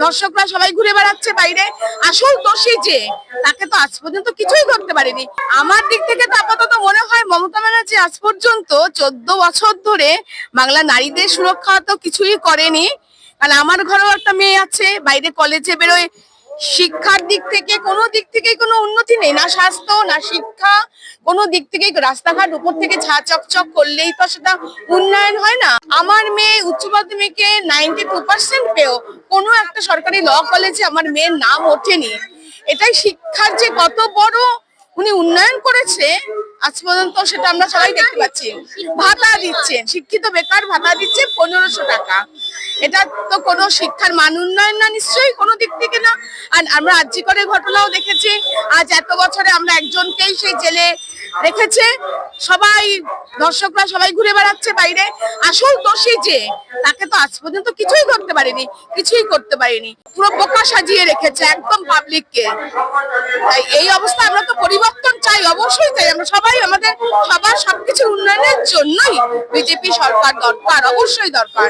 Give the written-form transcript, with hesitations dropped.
দর্শকরা সবাই ঘুরে বেড়াচ্ছে বাইরে, আসল দোষী যে তাকে তো আজ পর্যন্ত কিছুই করতে পারেনি। আমার দিক থেকে তো আপাতত মনে হয় মমতা ব্যানার্জি আজ পর্যন্ত 14 বছর ধরে বাংলা নারীদের সুরক্ষা তো কিছুই করেনি। কারণ আমার ঘরেও একটা মেয়ে আছে, বাইরে কলেজে বেরোয়, শিক্ষার দিক থেকে কোনো দিক থেকেই কোনো উন্নতি নেই, না স্বাস্থ্য না শিক্ষা, কোনো দিক থেকেই। রাস্তাঘাট উপর থেকে ঝা চকচক করলেই তো সেটা উন্নয়ন হয় না। আমার মেয়ে উচ্চ মাধ্যমিকে 92% পেয়েও কোনো একটা সরকারি ল কলেজে আমার মেয়ের নাম ওঠেনি। এটাই শিক্ষার যে কত বড় উনি উন্নয়ন করেছে আজ পর্যন্ত, সেটা আমরা সবাই দেখতে পাচ্ছি। ভাতা দিচ্ছেন, শিক্ষিত বেকার ভাতা দিচ্ছে 1500 টাকা। এটা তো কোনো শিক্ষার মান উন্নয়ন না, নিশ্চয়ই কোনো দিক থেকে না। আর আমরা আরজি করের ঘটনাও দেখেছি, আজ এত বছরে আমরা একজনকেই সেই জেলে রেখেছে। সবাই দর্শকরা সবাই ঘুরে বেড়াচ্ছে বাইরে, আসল দোষী যে তাকে তো আজ পর্যন্ত কিছুই করতে পারেনি, কিছুই করতে পারেনি, পুরো বোকা সাজিয়ে রেখেছে একদম পাবলিককে। তাই এই অবস্থা, আমরা তো পরিবর্তন চাই, অবশ্যই চাই। আমরা সবাই আমাদের সবার সবকিছু উন্নয়নের জন্যই বিজেপি সরকার দরকার, অবশ্যই দরকার।